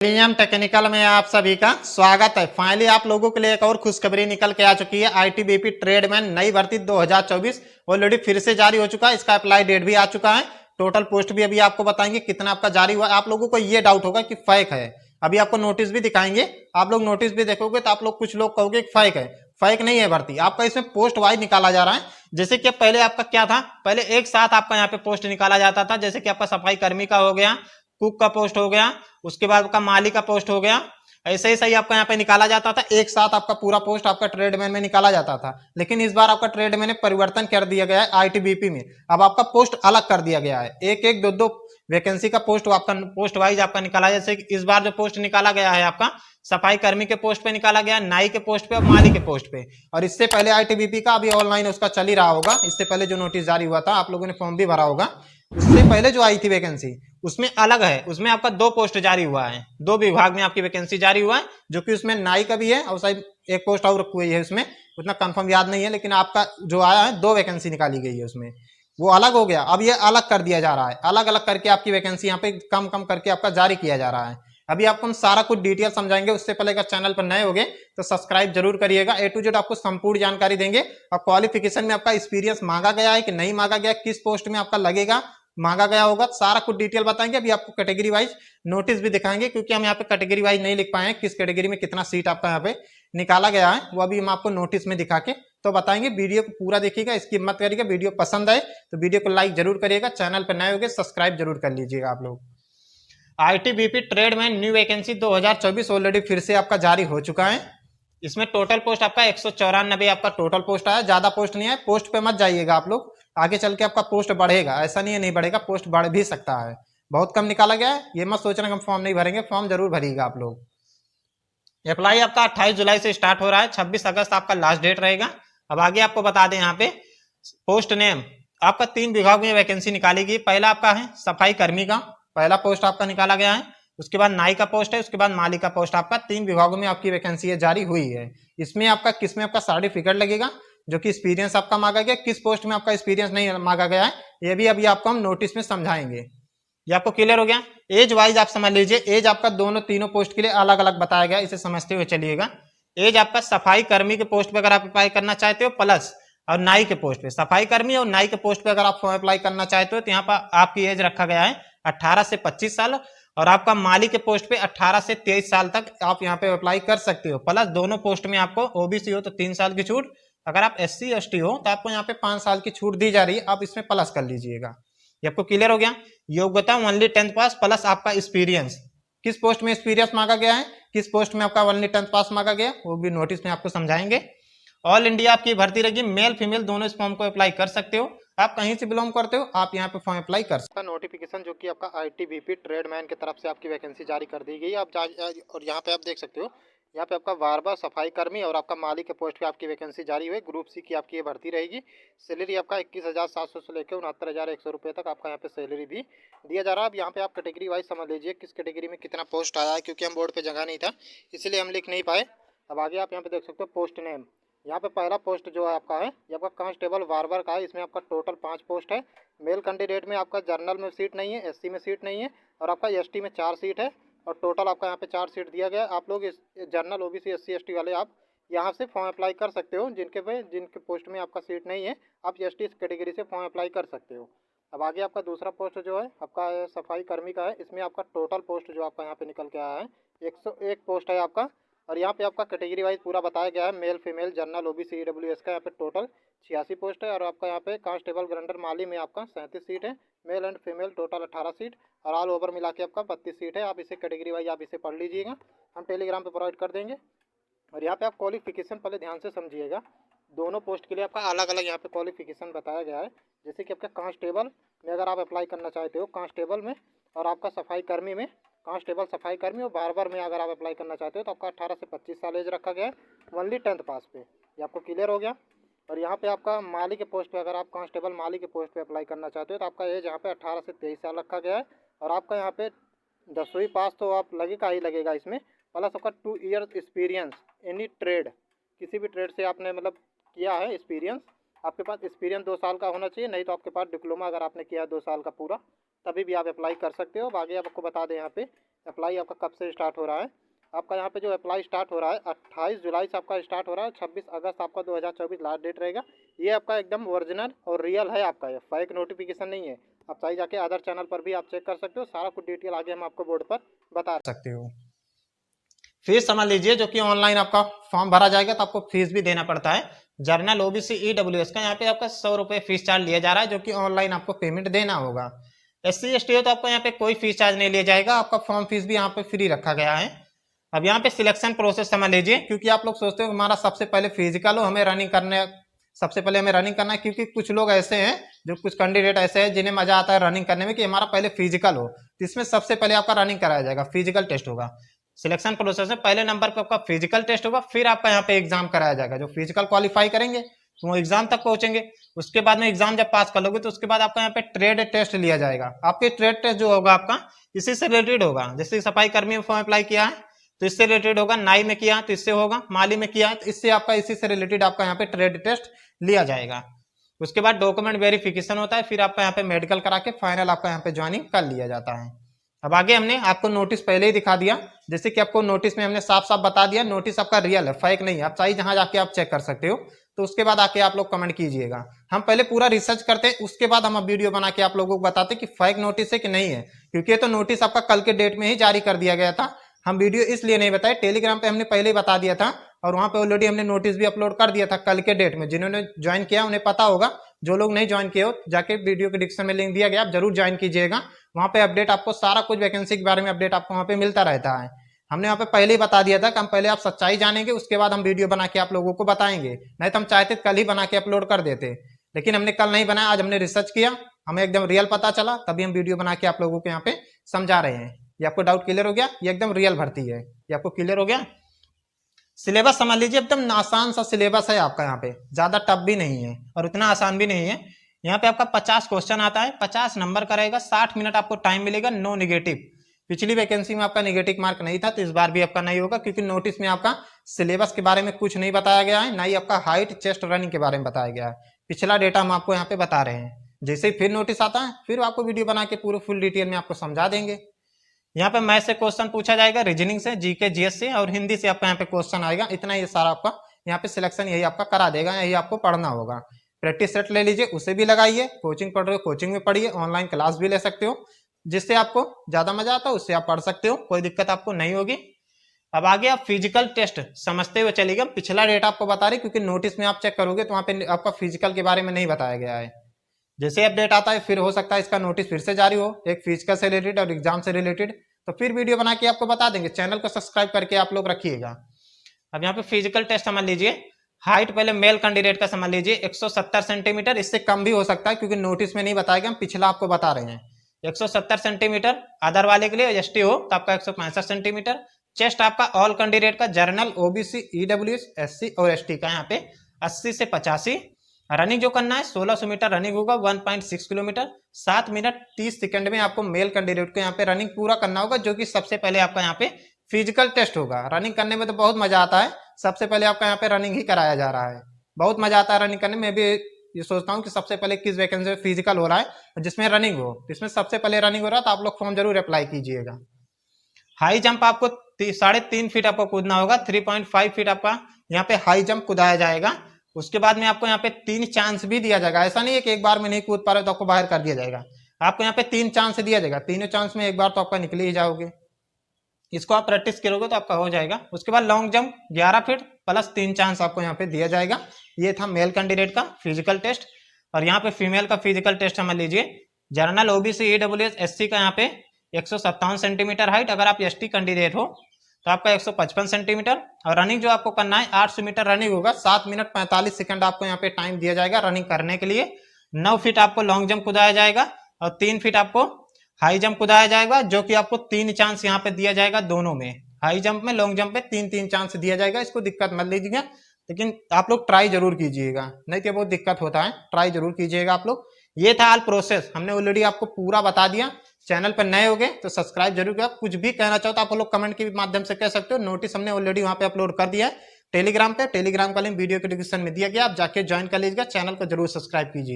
Premium technical में आप सभी का स्वागत है। फाइनली आप लोगों के लिए एक और खुशखबरी निकल के आ चुकी है। आईटीबीपी ट्रेडमैन नई भर्ती 2024 ऑलरेडी फिर से जारी हो चुका है। इसका अप्लाई डेट भी आ चुका है। टोटल पोस्ट भी अभी आपको बताएंगे कितना आपका जारी हुआ। आप लोगों को ये डाउट होगा कि फेक है, अभी आपको नोटिस भी दिखाएंगे। आप लोग नोटिस भी देखोगे तो आप लोग कुछ लोग कहोगे फेक है। फेक नहीं है भर्ती, आपका इसमें पोस्ट वाइज निकाला जा रहा है। जैसे कि पहले आपका क्या था, पहले एक साथ आपका यहाँ पे पोस्ट निकाला जाता था। जैसे कि आपका सफाई कर्मी का हो गया, कुक का पोस्ट हो गया, उसके बाद आपका माली का पोस्ट हो गया। ऐसे ही सही आपका यहाँ पे निकाला जाता था, एक साथ आपका पूरा पोस्ट आपका ट्रेडमैन में निकाला जाता था। लेकिन इस बार आपका ट्रेडमैन में परिवर्तन कर दिया गया है आईटीबीपी में। अब आपका पोस्ट अलग कर दिया गया है, एक एक दो दो वैकेंसी का पोस्ट आपका पोस्ट वाइज आपका निकाला। जैसे इस बार जो पोस्ट निकाला गया है आपका सफाई कर्मी के पोस्ट पे निकाला गया, नाई के पोस्ट पे और माली के पोस्ट पे। और इससे पहले आईटीबीपी का अभी ऑनलाइन उसका चल ही रहा होगा। इससे पहले जो नोटिस जारी हुआ था, आप लोगों ने फॉर्म भी भरा होगा। उससे पहले जो आई थी वैकेंसी उसमें अलग है, उसमें आपका दो पोस्ट जारी हुआ है, दो विभाग में आपकी वैकेंसी जारी हुआ है। जो कि उसमें नाई का भी है और शायद एक पोस्ट और रखी हुई है, उसमें उतना कंफर्म याद नहीं है। लेकिन आपका जो आया है दो वैकेंसी निकाली गई है, उसमें वो अलग हो गया। अब ये अलग कर दिया जा रहा है, अलग अलग करके आपकी वैकेंसी यहाँ पे कम कम करके आपका जारी किया जा रहा है। अभी आपको हम सारा कुछ डिटेल समझाएंगे। उससे पहले अगर चैनल पर नए होंगे तो सब्सक्राइब जरूर करिएगा। ए टू जेड आपको संपूर्ण जानकारी देंगे। और क्वालिफिकेशन में आपका एक्सपीरियंस मांगा गया है कि नहीं मांगा गया, किस पोस्ट में आपका लगेगा, मांगा गया होगा, सारा कुछ डिटेल बताएंगे। अभी आपको कैटेगरी वाइज नोटिस भी दिखाएंगे, क्योंकि हम यहाँ पे कैटेगरी वाइज नहीं लिख पाए हैं किस कैटेगरी में कितना सीट आपका यहाँ पे निकाला गया है। वो अभी हम आपको नोटिस में दिखा के तो बताएंगे। वीडियो को पूरा देखिएगा, इसकी मत करिएगा। वीडियो पसंद आए तो वीडियो को लाइक जरूर करिएगा। चैनल पर नए होंगे सब्सक्राइब जरूर कर लीजिएगा आप लोग। ITBP tradesman new vacancy 2024 already फिर से आपका जारी हो चुका है। इसमें टोटल पोस्ट आपका 194 आपका टोटल पोस्ट आया, ज्यादा पोस्ट नहीं है। पोस्ट पे मत जाइएगा आप लोग, आगे चल के आपका पोस्ट बढ़ेगा, ऐसा नहीं है नहीं बढ़ेगा, पोस्ट बढ़ भी सकता है। बहुत कम निकाला गया है, ये मत सोचना कि हम फॉर्म नहीं भरेंगे, फॉर्म जरूर भरिएगा आप लोग। अप्लाई आपका 28 जुलाई से स्टार्ट हो रहा है, 26 अगस्त आपका लास्ट डेट रहेगा। अब आगे आपको बता दें, यहाँ पे पोस्ट नेम आपका 3 विभाग में वैकेंसी निकाली गई। पहला आपका है सफाई कर्मी का, पहला पोस्ट आपका निकाला गया है। उसके बाद नाई का पोस्ट है, उसके बाद माली का पोस्ट। आपका 3 विभागों में आपकी वैकेंसी जारी हुई है। इसमें आपका किसमें आपका सर्टिफिकेट लगेगा, जो कि एक्सपीरियंस आपका मांगा गया, किस पोस्ट में आपका एक्सपीरियंस नहीं मांगा गया है, ये भी अभी आपको हम नोटिस में समझाएंगे। ये आपको क्लियर हो गया। एज वाइज आप समझ लीजिए, एज आपका दोनों तीनों पोस्ट के लिए अलग अलग बताया गया, इसे समझते हुए चलिएगा। एज आपका सफाई कर्मी के पोस्ट पे अगर आप अप्लाई करना चाहते हो प्लस, और नाई के पोस्ट पे, सफाई कर्मी और नाई के पोस्ट पे अगर आप फॉर्म अप्लाई करना चाहते हो तो यहाँ पर आपकी एज रखा गया है 18 से 25 साल। और आपका माली के पोस्ट पे 18 से 23 साल तक आप यहाँ पे अप्लाई कर सकते हो। प्लस दोनों पोस्ट में आपको ओबीसी हो तो 3 साल की छूट, अगर आप एससी एसटी हो तो आपको यहाँ पे 5 साल की छूट दी जा रही है, आप इसमें प्लस कर लीजिएगा। ये आपको क्लियर हो गया। योग्यता ओनली 10th पास प्लस आपका एक्सपीरियंस, किस पोस्ट में एक्सपीरियंस मांगा गया है, किस पोस्ट में आपका ओनली 10th पास मांगा गया, वो भी नोटिस में आपको समझाएंगे। ऑल इंडिया आपकी भर्ती रहेगी, मेल फीमेल दोनों इस फॉर्म को अप्लाई कर सकते हो। आप कहीं से बिलोंग करते हो आप यहाँ पे फॉर्म अप्लाई कर सकते हो। नोटिफिकेशन जो कि आपका आईटीबीपी ट्रेडमैन की तरफ से आपकी वैकेंसी जारी कर दी गई। आप और यहाँ पे आप देख सकते हो, यहाँ पे आपका बार सफाई कर्मी और आपका माली के पोस्ट पे आपकी वैकेंसी जारी हुई। ग्रुप सी की आपकी ये भर्ती रहेगी। सैलरी आपका 21,700 से लेकर 69,100 रुपये तक आपका यहाँ पे सैलरी भी दिया जा रहा है। अब यहाँ पे आप कैटेगरी वाइज समझ लीजिए किस कैटेगरी में कितना पोस्ट आया है, क्योंकि हम बोर्ड पर जगह नहीं था इसलिए हम लिख नहीं पाए। अब आगे आप यहाँ पे देख सकते हो पोस्ट नेम। यहाँ पे पहला पोस्ट जो है आपका है, ये आपका कांस्टेबल बार्बर का है। इसमें आपका टोटल 5 पोस्ट है। मेल कैंडिडेट में आपका जनरल में सीट नहीं है, एससी में सीट नहीं है, और आपका एसटी में 4 सीट है। और टोटल आपका यहाँ पे 4 सीट दिया गया है। आप लोग इस जनरल ओबीसी एससी एसटी वाले आप यहाँ से फॉर्म अप्लाई कर सकते हो। जिनके पोस्ट में आपका सीट नहीं है आप एसटी कैटेगरी से फॉर्म अप्लाई कर सकते हो। अब आगे आपका दूसरा पोस्ट जो है आपका सफाई कर्मी का है। इसमें आपका टोटल पोस्ट जो आपका यहाँ पे निकल के आया है 101 पोस्ट है आपका। और यहाँ पे आपका कैटेगरी वाइज पूरा बताया गया है, male female general OBC EWS का यहाँ पे टोटल 86 पोस्ट है। और आपका यहाँ पे कांस्टेबल ग्राइंडर माली में आपका 37 सीट है, male and female total 18 seat, और ऑल ओवर मिला के आपका 32 सीट है। आप इसे कैटेगरी वाइज आप इसे पढ़ लीजिएगा, हम टेलीग्राम पे प्रोवाइड कर देंगे। और यहाँ पे आप क्वालिफिकेशन पहले ध्यान से समझिएगा, दोनों पोस्ट के लिए आपका अलग अलग यहाँ पे क्वालिफिकेशन बताया गया है। जैसे कि आपका कांस्टेबल में अगर आप अप्लाई करना चाहते हो कांस्टेबल में, और आपका सफाई कर्मी में कांस्टेबल सफाई कर्मी और बार्बर में अगर आप अप्लाई करना चाहते हो तो आपका 18 से 25 साल एज रखा गया है, ओनली 10th पास पे। ये आपको क्लियर हो गया। और यहाँ पे आपका माली के पोस्ट पे अगर आप कांस्टेबल माली के पोस्ट पे अप्लाई करना चाहते हो तो आपका एज यहाँ पे 18 से 23 साल रखा गया है। और आपका यहाँ पे 10वीं पास तो आप लगेगा ही लगेगा इसमें, प्लस आपका 2 ईयर एक्सपीरियंस एनी ट्रेड, किसी भी ट्रेड से आपने मतलब किया है एक्सपीरियंस, आपके पास एक्सपीरियंस 2 साल का होना चाहिए। नहीं तो आपके पास डिप्लोमा अगर आपने किया है 2 साल का पूरा, तभी भी आप अप्लाई कर सकते हो। आगे आपको बता दें यहाँ पे अप्लाई आपका कब से स्टार्ट हो रहा है। आपका यहाँ पे जो अप्लाई स्टार्ट हो रहा है 28 जुलाई से आपका स्टार्ट हो रहा है, 26 अगस्त आपका 2024 लास्ट डेट रहेगा। ये आपका एकदम ओरिजिनल और रियल है आपका, ये फेक नोटिफिकेशन नहीं है। आप चाहे जाके अदर चैनल पर भी आप चेक कर सकते हो, सारा कुछ डिटेल आगे हम आपको बोर्ड पर बता सकते हो। फीस समझ लीजिए, जो कि ऑनलाइन आपका फॉर्म भरा जाएगा तो आपको फीस भी देना पड़ता है। जर्नल ओबीसी ईडब्ल्यूएस का यहाँ पे आपका 100 रुपये फीस चार्ज लिया जा रहा है, जो कि ऑनलाइन आपको पेमेंट देना होगा। SC ST हो तो आपको यहाँ पे कोई फीस चार्ज नहीं लिया जाएगा, आपका फॉर्म फीस भी यहाँ पे फ्री रखा गया है। अब यहाँ पे सिलेक्शन प्रोसेस समझ लीजिए, क्योंकि आप लोग सोचते हो हमारा सबसे पहले फिजिकल हो, हमें रनिंग करने सबसे पहले हमें रनिंग करना है, क्योंकि कुछ लोग ऐसे हैं, जो कुछ कैंडिडेट ऐसे हैं जिन्हें मजा आता है रनिंग करने में कि हमारा पहले फिजिकल हो, तो इसमें सबसे पहले आपका रनिंग कराया जाएगा, फिजिकल टेस्ट होगा। सिलेक्शन प्रोसेस में पहले नंबर पर आपका फिजिकल टेस्ट होगा, फिर आपका यहाँ पे एग्जाम कराया जाएगा। जो फिजिकल क्वालिफाई करेंगे तो वो एग्जाम तक पहुंचेंगे। उसके बाद में एग्जाम जब पास कर लोगे तो उसके बाद आपका यहाँ पे ट्रेड टेस्ट लिया जाएगा। आपके ट्रेड टेस्ट जो होगा आपका इसी से रिलेटेड होगा। जैसे सफाई कर्मी में फॉर्म अप्लाई किया है तो इससे रिलेटेड होगा, नाई में किया तो इससे होगा, माली में किया तो इससे आपका इसी से रिलेटेड आपका यहाँ पे ट्रेड टेस्ट लिया जाएगा। उसके बाद डॉक्यूमेंट वेरिफिकेशन होता है, फिर आपका यहाँ पे मेडिकल करा के फाइनल आपका यहाँ पे ज्वाइनिंग कर लिया जाता है। अब आगे हमने आपको नोटिस पहले ही दिखा दिया, जैसे कि आपको नोटिस में हमने साफ साफ बता दिया, नोटिस आपका रियल है, फेक नहीं है। आप चाहिए जहां जाके आप चेक कर सकते हो, तो उसके बाद आके आप लोग कमेंट कीजिएगा। हम पहले पूरा रिसर्च करते, उसके बाद हम वीडियो बना के आप लोगों को बताते कि फेक नोटिस है कि नहीं है, क्योंकि तो नोटिस आपका कल के डेट में ही जारी कर दिया गया था। हम वीडियो इसलिए नहीं बताए, टेलीग्राम पे हमने पहले ही बता दिया था और वहां पे ऑलरेडी हमने नोटिस भी अपलोड कर दिया था कल के डेट में। जिन्होंने ज्वाइन किया उन्हें पता होगा, जो लोग नहीं ज्वाइन किए हो जाके वीडियो के डिस्क्रिप्शन में लिंक दिया गया, आप जरूर ज्वाइन कीजिएगा। वहां पे अपडेट आपको सारा कुछ वैकेंसी के बारे में अपडेट आपको वहां पे मिलता रहता है। हमने वहां पे पहले ही बता दिया था कि हम पहले आप सच्चाई जानेंगे, उसके बाद हम वीडियो बना के आप लोगों को बताएंगे। नहीं तो हम चाहते कल ही बना के अपलोड कर देते, लेकिन हमने कल नहीं बनाया, आज हमने रिसर्च किया, हमें एकदम रियल पता चला, तभी हम वीडियो बना के आप लोगों को यहाँ पे समझा रहे हैं। ये आपको डाउट क्लियर हो गया? ये एकदम रियल भर्ती है, ये आपको क्लियर हो गया। सिलेबस समझ लीजिए, एकदम आसान सा सिलेबस है आपका, यहाँ पे ज्यादा टफ भी नहीं है और उतना आसान भी नहीं है। यहाँ पे आपका 50 क्वेश्चन आता है, 50 नंबर का रहेगा, 60 मिनट आपको टाइम मिलेगा, नो निगेटिव। पिछली वैकेंसी में आपका निगेटिव मार्क नहीं था, तो इस बार भी आपका नहीं होगा, क्योंकि नोटिस में आपका सिलेबस के बारे में कुछ नहीं बताया गया है, ना ही आपका हाइट चेस्ट रनिंग के बारे में बताया गया है। पिछला डेटा हम आपको यहाँ पे बता रहे हैं। जैसे ही फिर नोटिस आता है, फिर आपको वीडियो बना के पूरे फुल डिटेल में आपको समझा देंगे। यहाँ पे मैथ से क्वेश्चन पूछा जाएगा, रीजनिंग से, जीके जीएस से और हिंदी से आपका यहाँ पे क्वेश्चन आएगा। इतना ये सारा आपका यहाँ पे सिलेक्शन यही आपका करा देगा, यही आपको पढ़ना होगा। प्रैक्टिस सेट ले लीजिए, उसे भी लगाइए। कोचिंग पढ़ रहे हो कोचिंग में पढ़िए, ऑनलाइन क्लास भी ले सकते हो, जिससे आपको ज्यादा मजा आता है उससे आप पढ़ सकते हो, कोई दिक्कत आपको नहीं होगी। अब आगे आप फिजिकल टेस्ट समझते हुए चलिएगा। पिछला डेटा आपको बता रही, क्योंकि नोटिस में आप चेक करोगे तो वहां पे आपका फिजिकल के बारे में नहीं बताया गया है। जैसे अपडेट आता है फिर हो सकता है इसका नोटिस फिर से जारी हो, एक फिजिकल से रिलेटेड और एग्जाम से रिलेटेड, तो फिर वीडियो बना के आपको बता देंगे। चैनल को सब्सक्राइब करके आप लोग रखिएगा। अब यहाँ पे फिजिकल टेस्ट समझ लीजिए। हाइट पहले मेल कैंडिडेट का समझ लीजिए 170 सेंटीमीटर, इससे कम भी हो सकता है क्योंकि नोटिस में नहीं बताएगा, हम पिछला आपको बता रहे हैं। 170 सेंटीमीटर अदर वाले के लिए, एसटी हो तो आपका 165 सेंटीमीटर। चेस्ट आपका ऑल कैंडिडेट का, जर्नल, ओबीसी, ईडब्ल्यूएस, एससी और एसटी का यहाँ पे 80 से 85। रनिंग जो करना है 1600 मीटर रनिंग होगा, 1.6 किलोमीटर, 7 मिनट 30 सेकंड में आपको मेल कैंडिडेट को यहाँ पे रनिंग पूरा करना होगा, जो कि सबसे पहले आपका यहाँ पे फिजिकल टेस्ट होगा। रनिंग करने में तो बहुत मजा आता है, सबसे पहले आपका यहाँ पे रनिंग ही कराया जा रहा है। बहुत मजा आता है रनिंग करने में। भी ये सोचता हूँ कि सबसे पहले किस वैकेंसी में फिजिकल हो रहा है जिसमें रनिंग हो, इसमें सबसे पहले रनिंग हो रहा है, तो आप लोग फॉर्म जरूर अप्लाई कीजिएगा। हाई जंप आपको 3.5 फीट आपको कूदना होगा, 3.5 फीट आपका यहाँ पे हाई जंप कूदाया जाएगा। उसके बाद में आपको यहाँ पे 3 चांस भी दिया जाएगा। ऐसा नहीं है कि एक बार में नहीं कूद पा रहे तो आपको बाहर कर दिया जाएगा, आपको यहाँ पे 3 चांस दिया जाएगा। तीनों चांस में एक बार तो आपका निकले ही जाओगे। इसको आप प्रैक्टिस करोगे तो आपका हो जाएगा। उसके बाद long jump 11 feet plus 3 chance आपको यहाँ पे दिया जाएगा। ये था मेल कैंडिडेट का फिजिकल टेस्ट। और यहाँ पे फीमेल का फिजिकल टेस्ट समझ लीजिए। जर्नल, ओबीसी, ईडब्ल्यूएस, एससी का यहाँ पे 157 सेंटीमीटर हाइट, अगर आप एसटी कैंडिडेट हो तो आपका 155 सेंटीमीटर। और रनिंग जो आपको करना है 800 मीटर रनिंग होगा, 7 मिनट 45 सेकंड आपको यहाँ पे टाइम दिया जाएगा रनिंग करने के लिए। 9 फीट आपको लॉन्ग जंप कुदाया जाएगा और 3 फीट आपको हाई जंप कुदाया जाएगा, जो कि आपको 3 चांस यहाँ पे दिया जाएगा दोनों में, हाई जंप में, लॉन्ग जंप में 3-3 चांस दिया जाएगा। इसको दिक्कत मत लीजिएगा, लेकिन आप लोग ट्राई जरूर कीजिएगा, नहीं तो बहुत दिक्कत होता है। ट्राई जरूर कीजिएगा आप लोग। ये था ऑल प्रोसेस, हमने ऑलरेडी आपको पूरा बता दिया। चैनल पर नए हो गए तो सब्सक्राइब जरूर करें। कुछ भी कहना चाहो तो आप लोग कमेंट के माध्यम से कह सकते हो। नोटिस हमने ऑलरेडी वहां पे अपलोड कर दिया है टेलीग्राम पे। टेलीग्राम का लिंक वीडियो के डिस्क्रिप्शन में दिया गया, आप जाके ज्वाइन कर लीजिएगा। चैनल को जरूर सब्सक्राइब कीजिए।